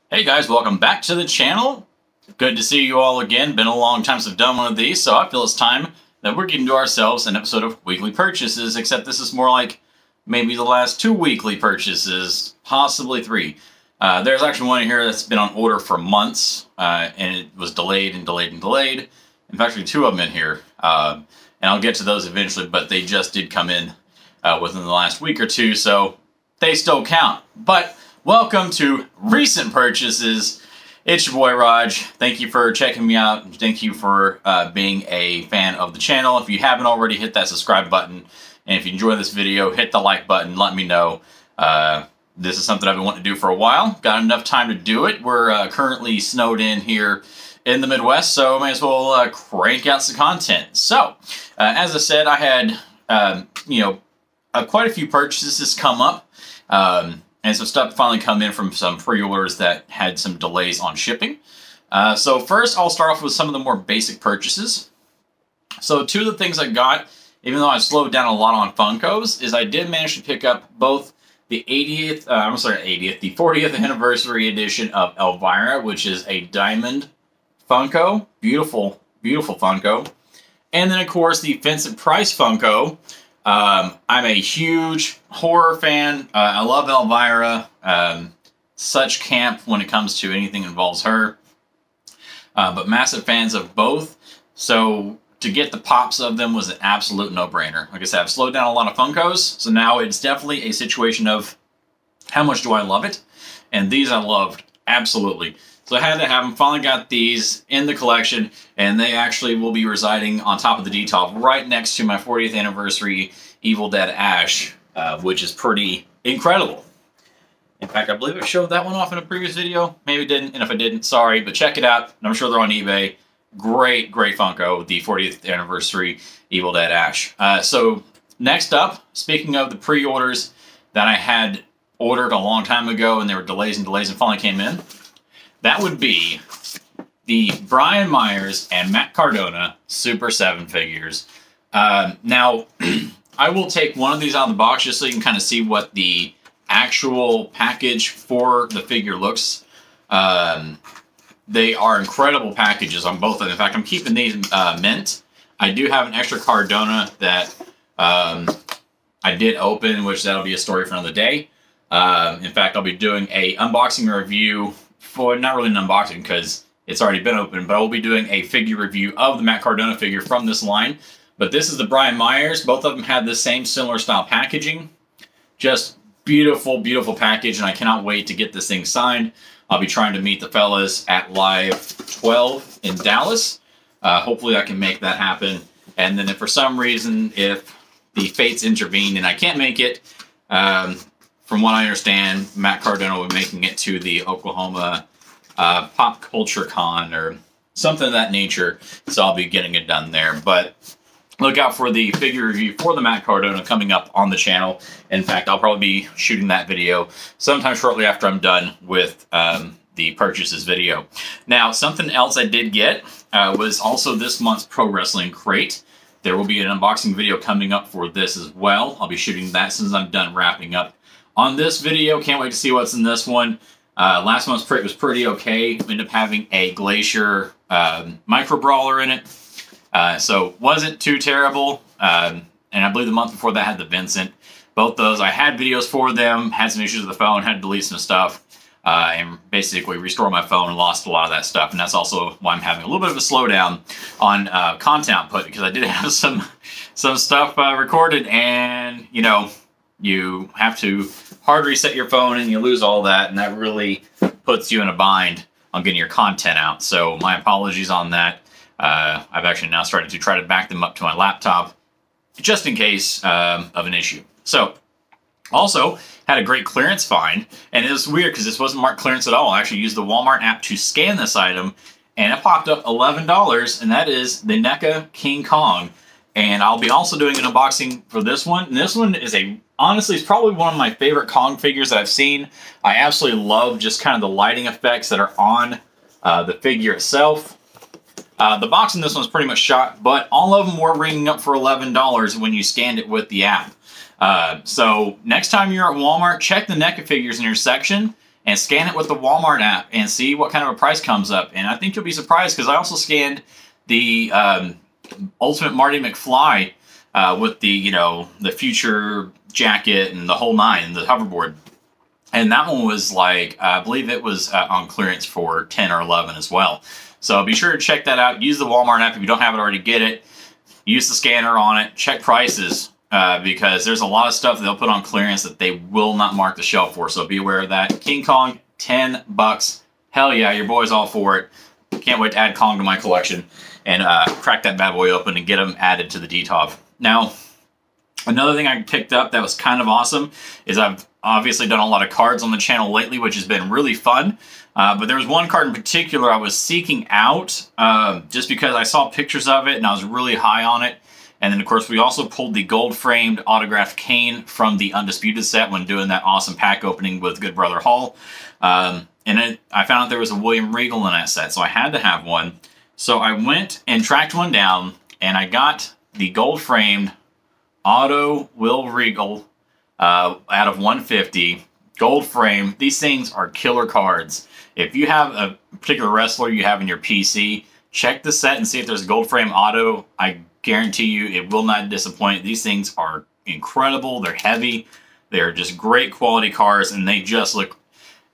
Hey guys, welcome back to the channel. Good to see you all again. Been a long time since I've done one of these, so I feel it's time that we're getting to ourselves an episode of weekly purchases, except this is more like maybe the last 2 weekly purchases, possibly 3. There's actually one here that's been on order for months, and it was delayed and delayed and delayed. In fact, actually 2 of them in here, and I'll get to those eventually, but they just did come in within the last week or 2, so they still count. But welcome to recent purchases. It's your boy Raj. Thank you for checking me out. Thank you for being a fan of the channel. If you haven't already, hit that subscribe button. And if you enjoy this video, hit the like button. Let me know. This is something I've been wanting to do for a while. Got enough time to do it. We're currently snowed in here in the Midwest, so I may as well crank out some content. So, as I said, I had, quite a few purchases come up. And some stuff finally come in from some pre-orders that had some delays on shipping. So first, I'll start off with some of the more basic purchases. So 2 of the things I got, even though I slowed down a lot on Funkos, is I did manage to pick up both the the 40th anniversary edition of Elvira, which is a diamond Funko. Beautiful, beautiful Funko. And then, of course, the Vincent Price Funko. I'm a huge horror fan. I love Elvira. Such camp when it comes to anything that involves her. But massive fans of both. So to get the pops of them was an absolute no-brainer. Like I said, I've slowed down a lot of Funkos. So now it's definitely a situation of how much do I love it? And these I loved absolutely. So I had to have them. Finally got these in the collection, and they actually will be residing on top of the D-top right next to my 40th anniversary Evil Dead Ash, which is pretty incredible. In fact, I believe I showed that one off in a previous video. Maybe didn't, and if I didn't, sorry, but check it out. I'm sure they're on eBay. Great, great Funko, the 40th anniversary Evil Dead Ash. So next up, speaking of the pre-orders that I had ordered a long time ago, and there were delays and delays and finally came in, that would be the Brian Myers and Matt Cardona Super 7 figures. Now, I will take one of these out of the box just so you can kind of see what the actual package for the figure looks. They are incredible packages on both of them. In fact, I'm keeping these mint. I do have an extra Cardona that I did open, which that'll be a story for another day. In fact, I'll be doing a unboxing review for, not really an unboxing because it's already been opened, but I will be doing a figure review of the Matt Cardona figure from this line. But this is the Brian Myers. Both of them had the same similar style packaging. Just beautiful, beautiful package, and I cannot wait to get this thing signed. I'll be trying to meet the fellas at Live 12 in Dallas. Hopefully I can make that happen. And then if for some reason, if the fates intervene and I can't make it, from what I understand, Matt Cardona will be making it to the Oklahoma Pop Culture Con or something of that nature. So I'll be getting it done there. But look out for the figure review for the Matt Cardona coming up on the channel. In fact, I'll probably be shooting that video sometime shortly after I'm done with the purchases video. Now, something else I did get was also this month's Pro Wrestling Crate. There will be an unboxing video coming up for this as well. I'll be shooting that since I'm done wrapping up on this video. Can't wait to see what's in this one. Last month's crate was pretty okay. Ended up having a Glacier Micro Brawler in it. So wasn't too terrible. And I believe the month before that had the Vincent. Both those, I had videos for them, had some issues with the phone, had to delete some stuff, and basically restore my phone and lost a lot of that stuff. And that's also why I'm having a little bit of a slowdown on content output, because I did have some stuff recorded, and you have to hard reset your phone and you lose all that, and that really puts you in a bind on getting your content out. So my apologies on that. I've actually now started to try to back them up to my laptop just in case of an issue. So also had a great clearance find, and it was weird because this wasn't marked clearance at all. I actually used the Walmart app to scan this item, and it popped up $11, and that is the Neca King Kong. And I'll be also doing an unboxing for this one. And this one is honestly, it's probably one of my favorite Kong figures that I've seen. I absolutely love just kind of the lighting effects that are on the figure itself. The box in this one's pretty much shot, but all of them were ringing up for $11 when you scanned it with the app. So next time you're at Walmart, check the NECA figures in your section and scan it with the Walmart app and see what kind of a price comes up. And I think you'll be surprised, because I also scanned the Ultimate Marty McFly with the, you know, the future jacket and the whole nine, the hoverboard. And that one was like, I believe it was on clearance for 10 or 11 as well. So be sure to check that out. Use the Walmart app if you don't have it already. Get it. Use the scanner on it. Check prices, because there's a lot of stuff they'll put on clearance that they will not mark the shelf for. So be aware of that. King Kong, $10. Hell yeah, your boy's all for it. Can't wait to add Kong to my collection and crack that bad boy open and get them added to the DTOV. Now, another thing I picked up that was kind of awesome is I've obviously done a lot of cards on the channel lately, which has been really fun. But there was one card in particular I was seeking out just because I saw pictures of it and I was really high on it. And then, of course, we also pulled the gold-framed autographed Kane from the Undisputed set when doing that awesome pack opening with Good Brother Hall. And then I found out there was a William Regal in that set, so I had to have one. So I went and tracked one down, and I got the gold-framed Auto Will Regal out of 150. Gold frame. These things are killer cards. If you have a particular wrestler you have in your PC, check the set and see if there's a gold frame auto. I guarantee you it will not disappoint. These things are incredible. They're heavy. They're just great quality cards, and they just look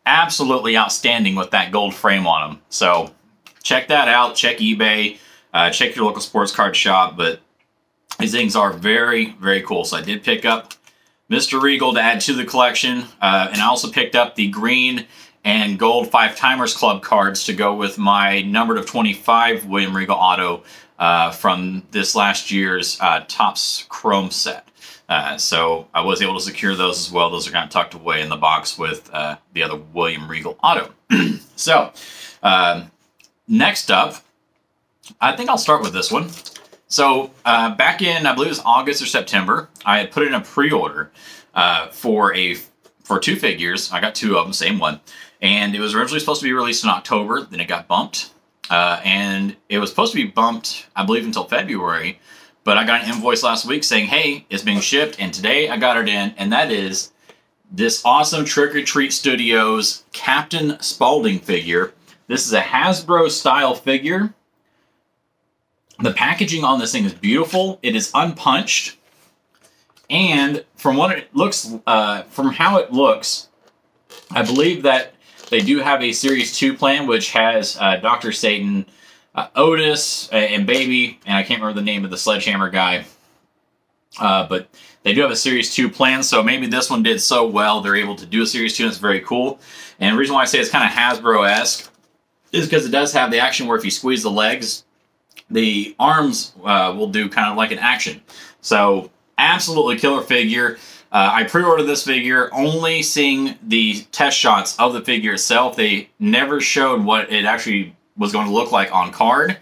absolutely outstanding with that gold frame on them. So check that out. Check eBay. Check your local sports card shop. But these things are very, very cool. So I did pick up Mr. Regal to add to the collection. And I also picked up the green and gold 5-timers club cards to go with my numbered of 25 William Regal auto from this last year's Topps Chrome set. So I was able to secure those as well. Those are kind of tucked away in the box with the other William Regal auto. So next up, I think I'll start with this one. So back in, I believe it was August or September, I had put in a pre-order for 2 figures. I got 2 of them, same one. And it was originally supposed to be released in October, then it got bumped. And it was supposed to be bumped, I believe, until February. But I got an invoice last week saying, hey, it's being shipped. And today I got it in, and that is this awesome Trick or Treat Studios Captain Spalding figure. This is a Hasbro style figure. The packaging on this thing is beautiful. It is unpunched. And from what it looks, from how it looks, I believe that they do have a Series 2 plan, which has Dr. Satan, Otis, and Baby, and I can't remember the name of the Sledgehammer guy. But they do have a Series 2 plan, so maybe this one did so well, they're able to do a Series 2, and it's very cool. And the reason why I say it's kind of Hasbro-esque is because it does have the action where if you squeeze the legs, the arms will do kind of like an action. So, absolutely killer figure. I pre-ordered this figure only seeing the test shots of the figure itself. They never showed what it actually was going to look like on card.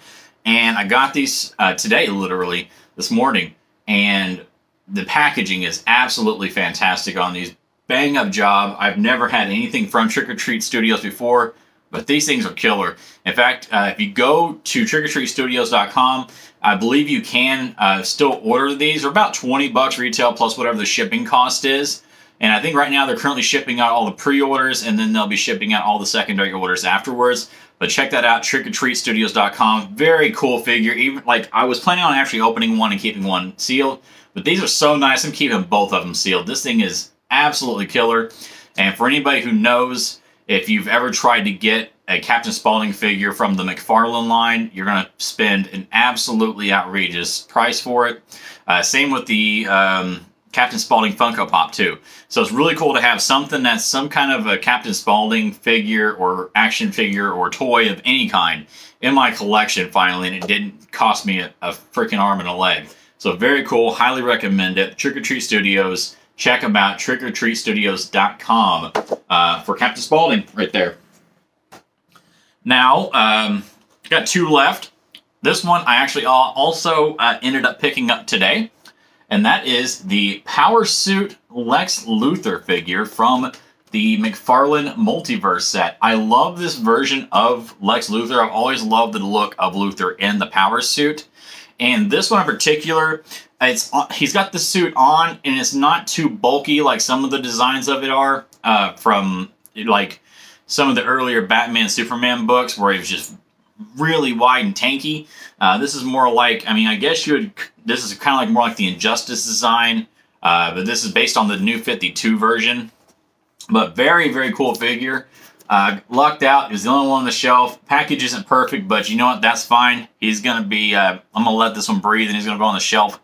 And I got these today, literally, this morning. And the packaging is absolutely fantastic on these. Bang up job. I've never had anything from Trick or Treat Studios before, but these things are killer. In fact, if you go to trickortreatstudios.com, I believe you can still order these. They're about 20 bucks retail plus whatever the shipping cost is. And I think right now they're currently shipping out all the pre-orders, and then they'll be shipping out all the secondary orders afterwards. But check that out, trickortreatstudios.com. Very cool figure. Even like I was planning on actually opening one and keeping one sealed, but these are so nice. I'm keeping both of them sealed. This thing is absolutely killer. And for anybody who knows, if you've ever tried to get a Captain Spalding figure from the McFarlane line, you're going to spend an absolutely outrageous price for it. Same with the Captain Spalding Funko Pop, too. So it's really cool to have something that's some kind of a Captain Spalding figure or action figure or toy of any kind in my collection, finally, and it didn't cost me a freaking arm and a leg. So very cool. Highly recommend it. Trick or Treat Studios. Check them out, trickortreatstudios.com for Captain Spalding right there. Now, got 2 left. This one I actually also ended up picking up today, and that is the Power Suit Lex Luthor figure from the McFarlane Multiverse set. I love this version of Lex Luthor. I've always loved the look of Luthor in the Power Suit. And this one in particular, he's got the suit on, and it's not too bulky like some of the designs of it are. From like some of the earlier Batman Superman books where he was just really wide and tanky. This is more like, I mean, I guess this is kind of like more like the Injustice design, but this is based on the New 52 version. But very, very cool figure. Lucked out. He was the only one on the shelf. Package isn't perfect, but you know what? That's fine. He's going to be, I'm going to let this one breathe, and he's going to go on the shelf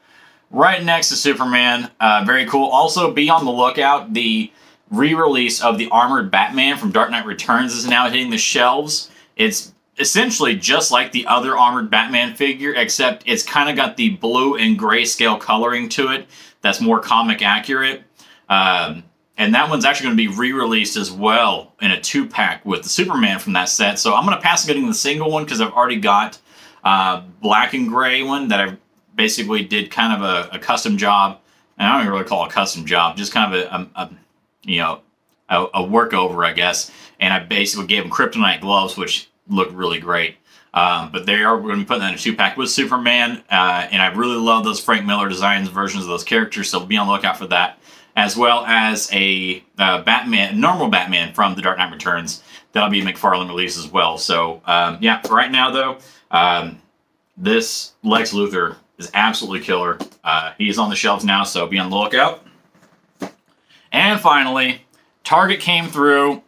right next to Superman. Very cool. Also, be on the lookout. The re-release of the Armored Batman from Dark Knight Returns is now hitting the shelves. It's essentially just like the other Armored Batman figure, except it's kind of got the blue and grayscale coloring to it that's more comic accurate. And that one's actually going to be re-released as well in a 2-pack with the Superman from that set. So I'm going to pass on getting the single one because I've already got black and gray one that I basically did kind of a custom job. And I don't even really call it a custom job, just kind of a workover, I guess. And I basically gave them kryptonite gloves, which look really great. But they are going to be putting that in a 2-pack with Superman. And I really love those Frank Miller designs versions of those characters, so be on the lookout for that. As well as a normal Batman from The Dark Knight Returns. That'll be a McFarlane release as well. So, yeah, for right now, though, this Lex Luthor is absolutely killer. He's on the shelves now, so be on the lookout. And finally, Target came through,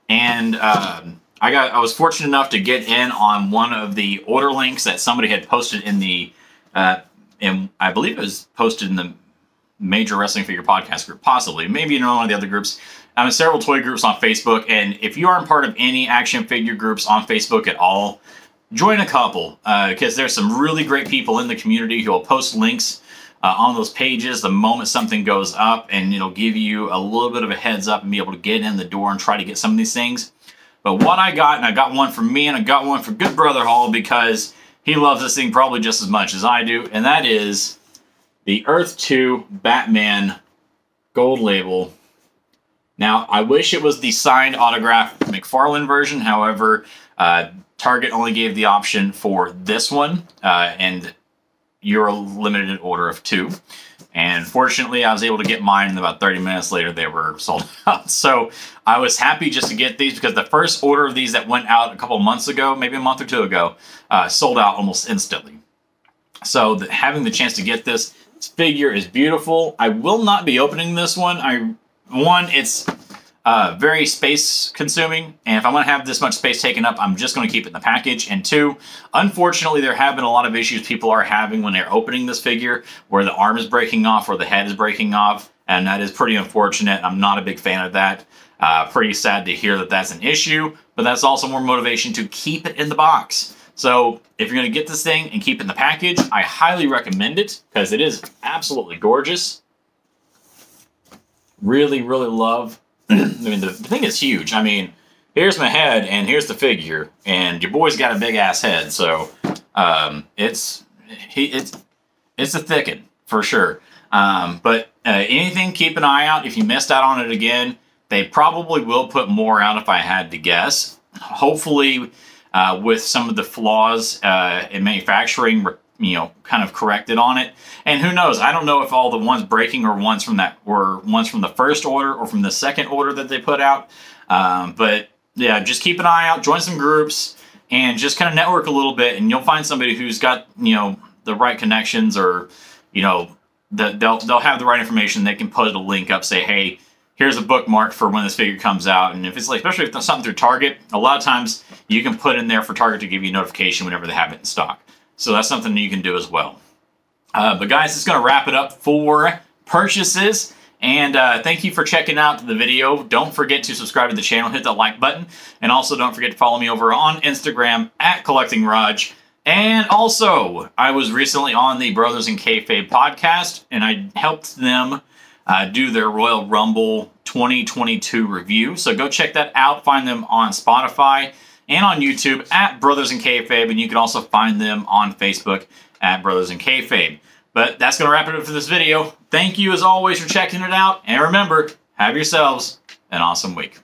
and I was fortunate enough to get in on one of the order links that somebody had posted in the, I believe it was posted in the Major Wrestling Figure Podcast group, possibly. Maybe in one of the other groups. I'm in several toy groups on Facebook, and if you aren't part of any action figure groups on Facebook at all, join a couple, because there's some really great people in the community who will post links on those pages the moment something goes up, and it'll give you a little bit of a heads up and be able to get in the door and try to get some of these things. But what I got, and I got one for me, and I got one for Good Brother Hall because he loves this thing probably just as much as I do, and that is the Earth 2 Batman gold label. Now, I wish it was the signed autograph McFarlane version. However, Target only gave the option for this one, and you're a limited order of 2. And fortunately, I was able to get mine, and about 30 minutes later, they were sold out. So I was happy just to get these because the first order of these that went out a couple months ago, maybe a month or 2 ago, sold out almost instantly. So having the chance to get this figure is beautiful. I will not be opening this one. It's very space consuming, and if I want to have this much space taken up, I'm just going to keep it in the package. And 2, unfortunately, there have been a lot of issues people are having when they're opening this figure, where the arm is breaking off or the head is breaking off, and that is pretty unfortunate. I'm not a big fan of that. Pretty sad to hear that that's an issue, but that's also more motivation to keep it in the box. So if you're going to get this thing and keep it in the package, I highly recommend it because it is absolutely gorgeous. Really, really love. I mean, the thing is huge. I mean, here's my head and here's the figure, and your boy's got a big ass head. So it's a thicken for sure. But anything, keep an eye out. If you missed out on it again, they probably will put more out if I had to guess. Hopefully, with some of the flaws in manufacturing, kind of corrected on it. And who knows? I don't know if all the ones breaking are ones from the first order or from the second order that they put out. But yeah, just keep an eye out, join some groups, and just kind of network a little bit, and you'll find somebody who's got the right connections, or they'll have the right information. They can put a link up, say, hey, here's a bookmark for when this figure comes out. And if it's especially if it's something through Target, a lot of times you can put in there for Target to give you a notification whenever they have it in stock. So that's something you can do as well. But guys, it's going to wrap it up for purchases. And thank you for checking out the video. Don't forget to subscribe to the channel, hit that like button. And also don't forget to follow me over on Instagram at CollectingRaj. And also, I was recently on the Brothers in Kayfabe podcast, and I helped them do their Royal Rumble 2022 review. So go check that out. Find them on Spotify and on YouTube at Brothers in Kayfabe, and you can also find them on Facebook at Brothers in Kayfabe. But that's going to wrap it up for this video. Thank you, as always, for checking it out. And remember, have yourselves an awesome week.